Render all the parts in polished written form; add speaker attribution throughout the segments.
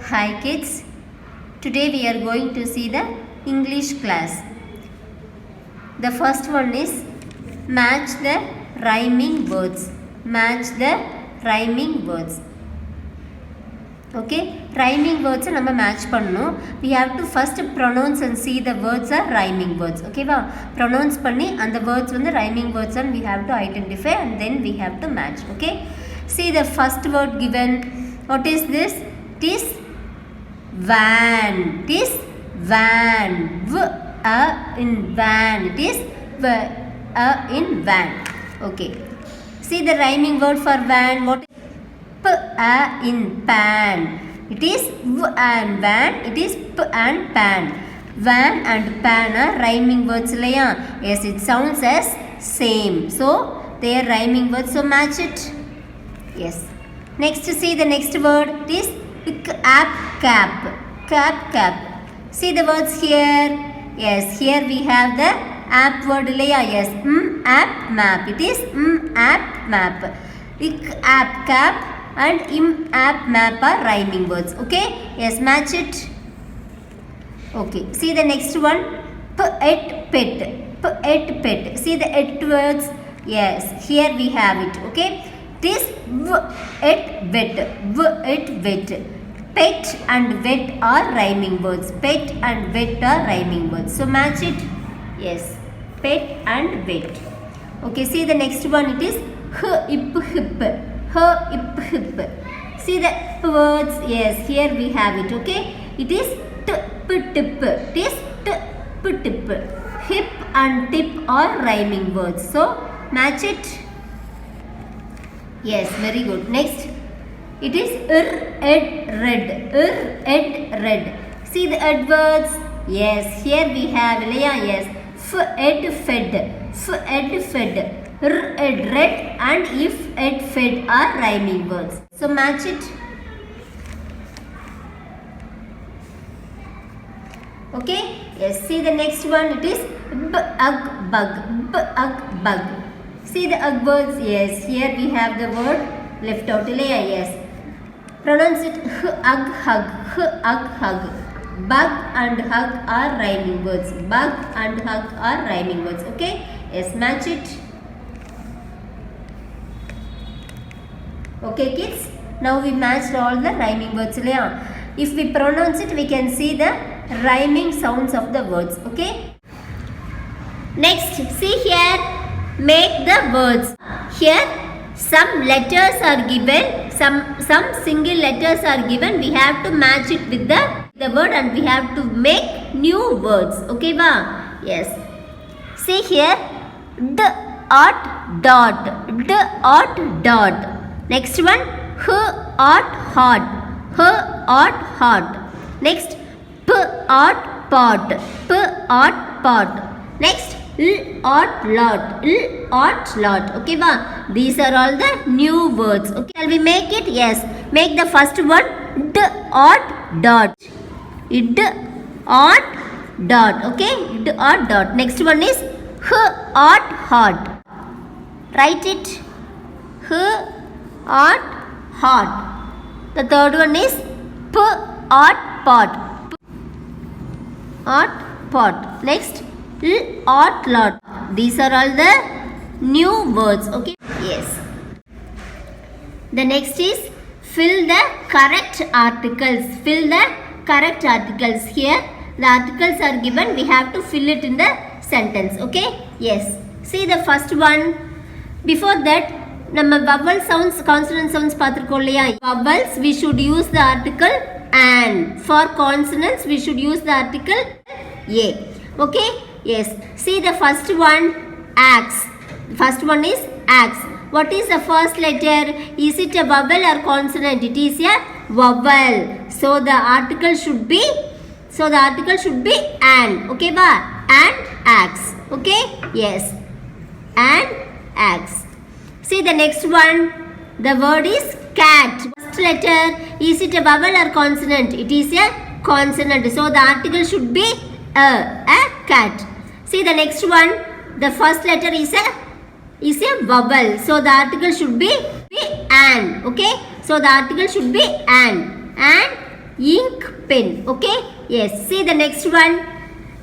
Speaker 1: Hi kids, today we are going to see the English class. The first one is match the rhyming words. Match the rhyming words. Okay, rhyming words நம்ம match பண்ணணும். We have to first pronounce and see the words are rhyming words. Okay வா, pronounce பண்ணி அந்த words வந்து rhyming words and we have to identify and then we have to match. Okay, see the first word given. What is this? It is van. It is van. In van. It is in van. Okay. See the rhyming word for van. What is in pan? It is and van. It is and pan. Van and pan are rhyming words. Yes, it sounds as same. So they are rhyming words. So match it. Yes. Next, see the next word. It is cap. Cap. See the words here. Yes, here we have the app word. Yes, app map. It is app map. App cap and app map are rhyming words. Okay. Yes, match it. Okay. See the next one. Pet. See the et words. Yes, here we have it. Okay. It is wet. Pet and wet are rhyming words. Pet and wet are rhyming words. So match it. Yes, pet and wet. Okay, see the next one. It is hip. See the words. Yes, here we have it. Okay, it is tip. It is tip. Hip and tip are rhyming words. So match it. Yes, very good. Next, it is red. See the words. Yes, here we have yes. Fed. Red and if fed are rhyming words. So match it. Okay. Yes. See the next one. It is bug. See the words. Yes, here we have the word left out. Yes. Pronounce it hug. Bug and hug are rhyming words. Bug and hug are rhyming words. Okay. Yes, match it. Okay kids, now we matched all the rhyming words. If we pronounce it, we can see the rhyming sounds of the words. Okay. Next, see here. Make the words. Here some letters are given, some single letters are given. We have to match it with the word and we have to make new words. Okay ba? Yes. See here. Dot. Next one. Hot. Next. Pot. Next. Lot. Okay ba? These are all the new words. Okay, shall we make it? Yes. Make the first one dot. Okay, dot. Next one is hot. Write it. Hot. The third one is pot. Next, lot. These are all the new words. Okay. Yes. The next is fill the correct articles. Here the articles are given. We have to fill it in the sentence. Okay. Yes. See the first one. Before that, நம்ம vowel sounds, consonant sounds பார்த்திருக்கோம் இல்லையா? Vowels we should use the article and. For consonants we should use the article a. Okay. Yes. See the first one. Axe. First one is axe. What is the first letter? Is it a vowel or consonant? It is a vowel. So the article should be an. Okay ba? And axe. Okay? Yes. And axe. See the next one. The word is cat. First letter. Is it a vowel or consonant? It is a consonant. So the article should be a cat. See the next one. The first letter is a vowel. So the article should be an. Okay. So the article should be an. ink pen. Okay, yes. See the next one.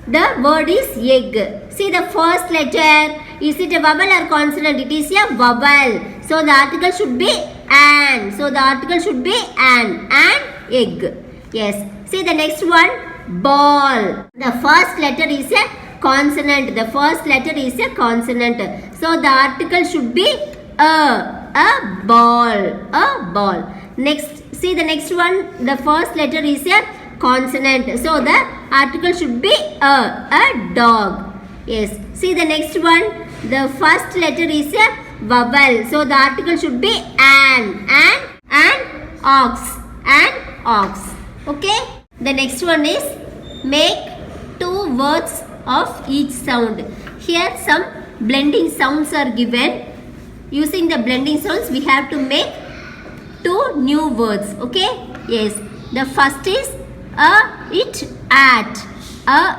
Speaker 1: The word is egg. See the first letter. Is it a vowel or consonant? It is a vowel. So the article should be an. So the article should be an egg. Yes. See the next one. Ball. The first letter is a consonant. The first letter is a consonant. So the article should be a ball. A ball. Next, see the next one. The first letter is a consonant. So the article should be a dog. Yes. See the next one. The first letter is a vowel. So the article should be an ox. An ox. Okay. The next one is make two words of each sound. Here some blending sounds are given. Using the blending sounds we have to make two new words. Okay. Yes. The first is it at.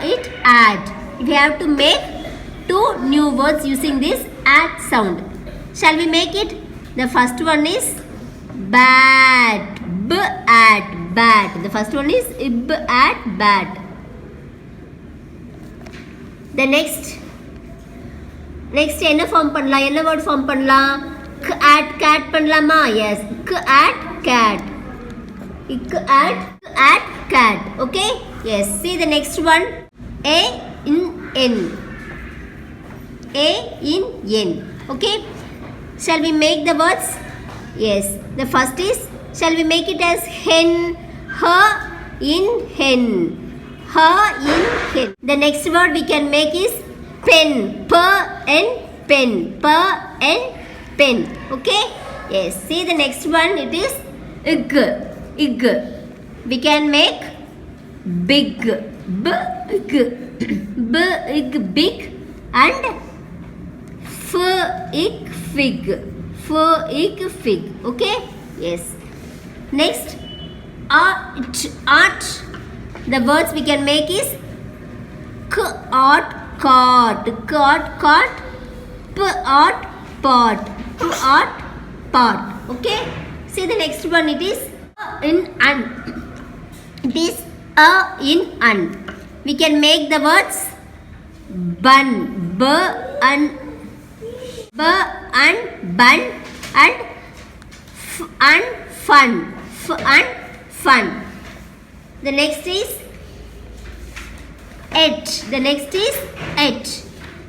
Speaker 1: It at. We have to make two new words using this at sound. Shall we make it? The first one is bat. B at bat. The first one is ib at bat. The next என்ன form பண்ணலாம்? என்ன word form பண்ணலாம்? k at cat பண்ணலாமா? Yes, k at cat. k at cat. Okay? Yes. See the next one. A in n. A in n. Okay? Shall we make the words? Yes. The first is, shall we make it as hen? Her in hen. Her in hen. The next word we can make is pen. Per and pen. Per and pen. Okay? Yes. See the next one. It is ig. Ig. We can make big. Big. Big. Big. And fig. Fig. Fig. Fig. Okay? Yes. Next. Art. The words we can make is cot. Cot. Cot. Cot. Pot. Pot. Pot. Pot. Okay? See the next one. It is in an. It is in an. We can make the words bun. B and bun and fun. And fun. The next is et. The next is et.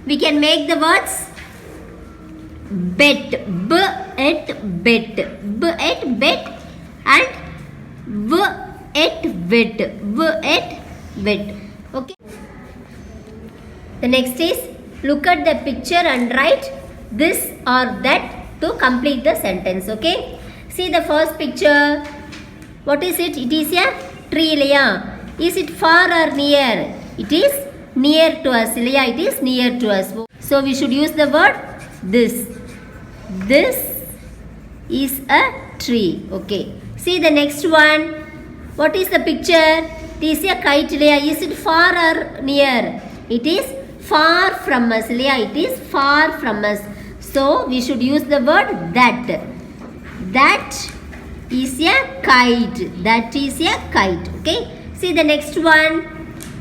Speaker 1: We can make the words bet. B et bet. B et bet and v et vet. V et vet. Okay. The next is look at the picture and write this or that to complete the sentence. Okay. See the first picture. What is it? It is a tree. Ilaya. Is it far or near? It is near to us. Ilaya. It is near to us. So we should use the word this. This is a tree. Okay. See the next one. What is the picture? It is a kite. Ilaya. Is it far or near? It is far from us. Ilaya. It is far from us. So we should use the word that. That is a kite. That is a kite. Okay. See the next one.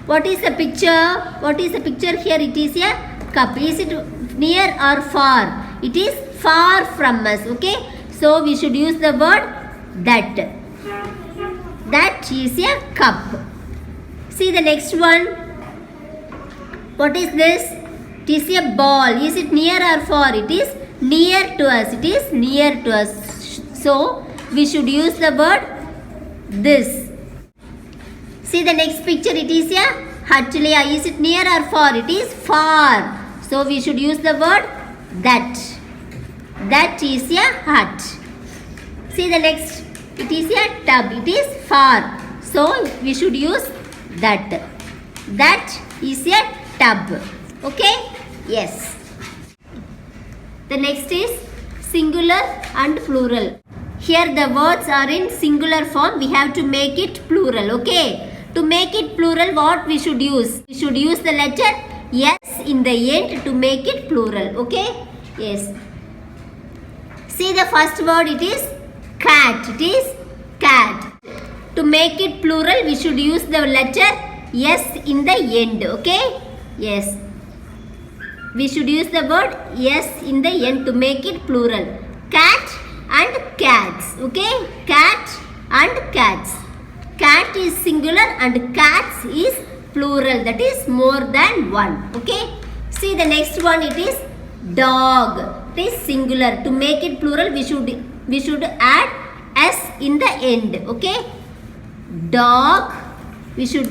Speaker 1: What is the picture? What is the picture here? It is a cup. Is it near or far? It is far from us. Okay. So we should use the word that. That is a cup. See the next one. What is this? It is a ball. Is it near or far? It is near to us. It is near to us. So we should use the word this. See the next picture. It is a hut. Is it near or far? It is far. So we should use the word that. That is a hut. See the next. It is a tub. It is far. So we should use that. That is a tub. Okay? Yes. The next is singular and plural. Here the words are in singular form. We have to make it plural. Okay? To make it plural, what we should use? We should use the letter S in the end to make it plural. Okay? Yes. See the first word. It is cat. It is cat. To To make it plural, we should use the letter S in the end. Okay? Yes. We should use the word S in the end to make it plural. Cat and cats. Okay? Cat and cats. Cat is singular and cats is plural. That is more than one. Okay? See the next one. It is dog. It is singular. To make it plural, we should add S in the end. Okay? Dog. We should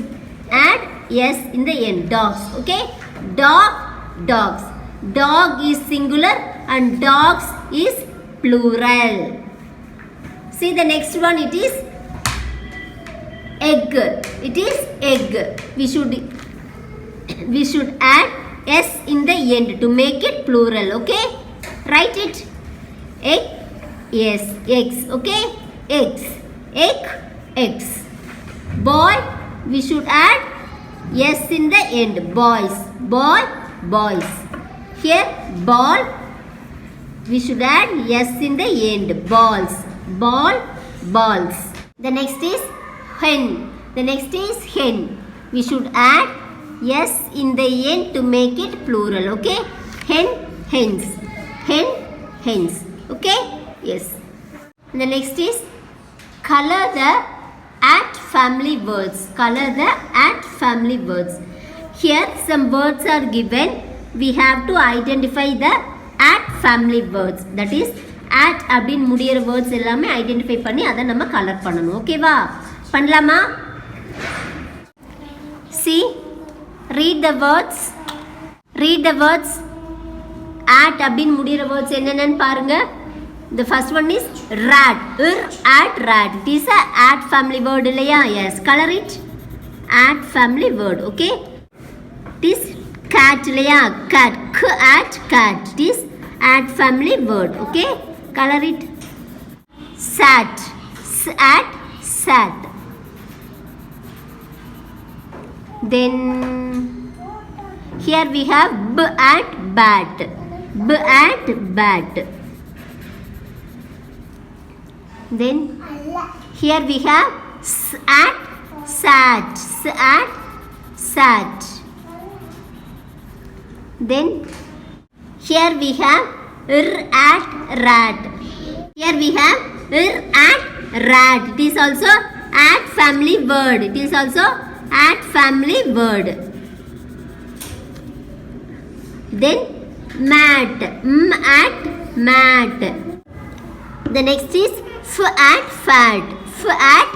Speaker 1: add S in the end. Dogs. Okay? Dog. Dogs. Dog is singular and dogs is plural. See the next one. It is egg. It is egg. We should add S in the end to make it plural. Okay? Write it. Egg. Yes. Eggs. Okay? Eggs. Egg. Eggs. Boy. We should add S in the end. Boys. Boy. Boys. Here ball. We should add S in the end. Balls. Ball. Balls. The next is hen. The next is hen. We should add S in the end to make it plural. Okay? Hen. Hens. Hen. Hens. Okay? Yes. The next is color the at family words. Color the at family words. Here some words are given. We have to identify the at family words. That is at அப்படின் முடியிற words எல்லாமே identify பண்ணி அதை நம்ம colour பண்ணணும். ஓகேவா? பண்ணலாமா? See, read the words. Read the words. At அப்படின் முடியிற வேர்ட்ஸ் என்னென்னு பாருங்க. The first one is rat. At rat. It is a at family word இல்லையா? Yes. Color it. At family word. Okay. It is cat இல்லையா? Cat. At cat. It is at family word. Okay. Color it. Sat. At sat. Then here we have b at bat. B at bat. Then here we have s at sat. S at sat. Then here we have r at rat. Here we have r at rat. It is also at family word. It is also at family word. Then mat. M at mat. The next is f at fat. F at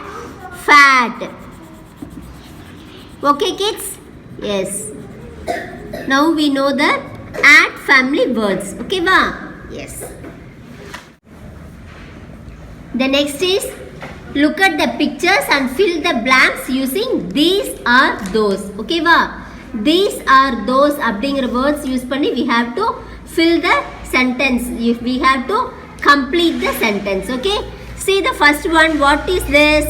Speaker 1: fat. Okay kids? Yes. Now we know the at family words. Okay va? Yes. The next is look at the pictures and fill the blanks using these or those. Okay va? These or those அப்படிங்கிற words use பண்ணி we have to fill the sentence. We have to complete the sentence. Okay? See the first one. What is this?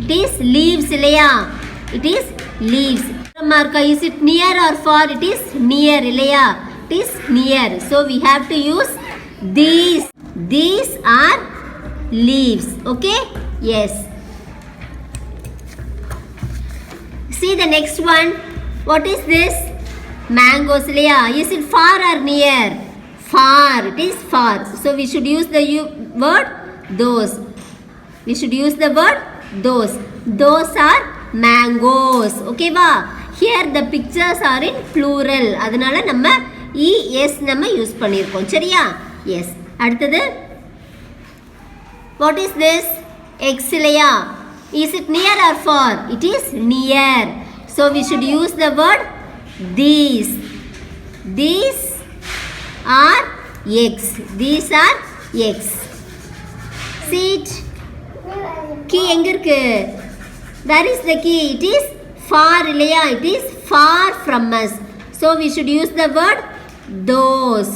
Speaker 1: It is leaves இல்லையா? It is leaves. Marka, is it near or far? It is near இல்லையா? It is near. So we have to use these. These are leaves. Okay? Yes. See the next one. What is this? Mangoes இல்லையா? Is it far or near? Far. It is far. So we should use the word those. We should use the word those. Those are mangoes. Okay va? Here the pictures are in plural. அதனால நம்ம es நம்ம use பண்ணியிருக்கோம். சரியா? Yes. அடுத்தது what is this? X இல்லையா? Is it near or far? It is near. So we should use the word these. These are eggs. These are eggs. See it? Key எங்க இருக்கு? Where is the key? It is far இல்லையா? It is far from us. So we should use the word those.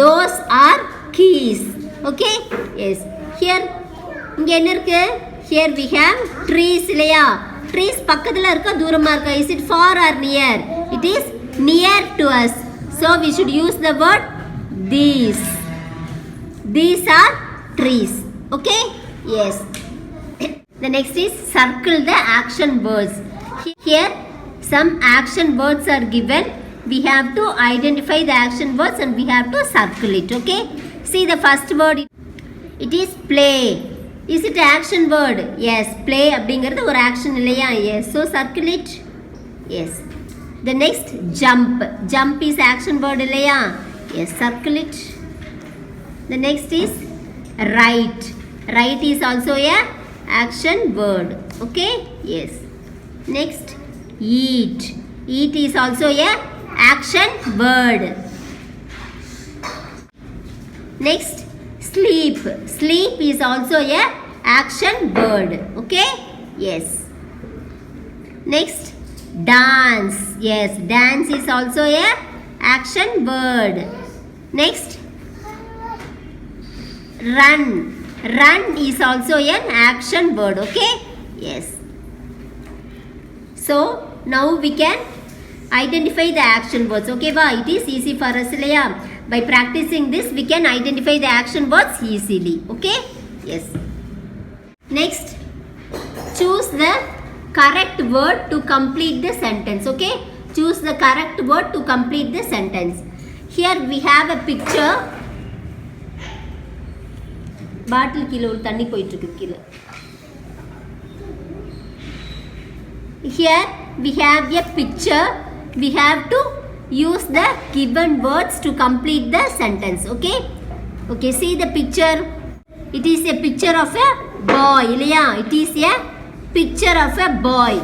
Speaker 1: Those are keys. Okay? Yes. Here இங்க என்ன இருக்கு? Here we have trees இல்லையா? Trees பக்கத்துல இருக்க தூரமா இருக்க? Is it far or near? It is near to us. So we should use the word these. These are trees. Okay? Yes. The next is circle the action words. Here some action words are given. We have to identify the action words and we have to circle it. Okay. See the first word. It is play. Is it action word? Yes. Play அப்படிங்கிறது ஒரு action இல்லையா? Yes. So circle it. Yes. The next jump. Jump is action word இல்லையா? Yes. Circle it. The next is write. Write is also a action word. Okay? Yes. Next eat. Eat is also a action word. Next sleep. Sleep is also a action word. Okay? Yes. Next dance. Yes, dance is also a action word. Next run. Run is also an action word. Okay? Yes. So now we can identify the action words. Okay ba? It is easy for us இல்லையா? By practicing this we can identify the action words easily. Okay? Yes. Next choose the correct word to complete the sentence. Okay? Choose the correct word to complete the sentence. Here we have a picture. பாட்டில் கீழே ஒரு தண்ணி போயிட்டு இருக்கு கீழே. Here we have a picture. We have to use the given words to complete the sentence. Okay? Okay, see the picture. It is a picture of a boy. இல்லையா? It is a picture of a boy.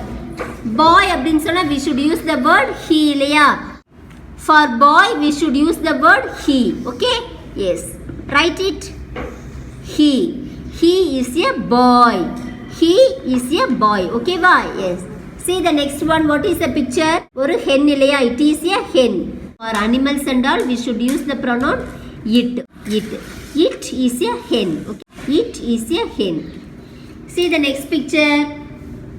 Speaker 1: Boy அப்படின்னு சொன்னா we should use the word he இல்லையா? For boy we should use the word he. Okay? Yes. Write it. He is a boy. He is a boy. Okay ba? Yes. See the next one. What is the picture? ஒரு hen இல்லையா? It is a hen. For animals and all we should use the pronoun it. It is a hen. Okay. It is a hen. See the next picture.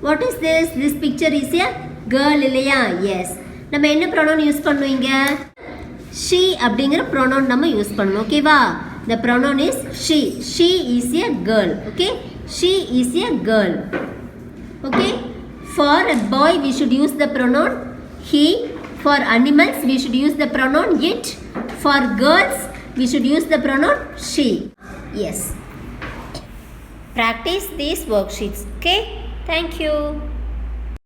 Speaker 1: What is this? This picture is a girl இல்லையா? Yes. நம்ம என்ன pronoun use பண்ணுவீங்க? She அப்படிங்கிற pronoun நம்ம use பண்ணணும். ஓகேவா? The pronoun is she. She is a girl. Okay? She is a girl. Okay? For a boy we should use the pronoun he. For animals we should use the pronoun it. For girls we should use the pronoun she. Yes. Practice these worksheets. Okay? Thank you.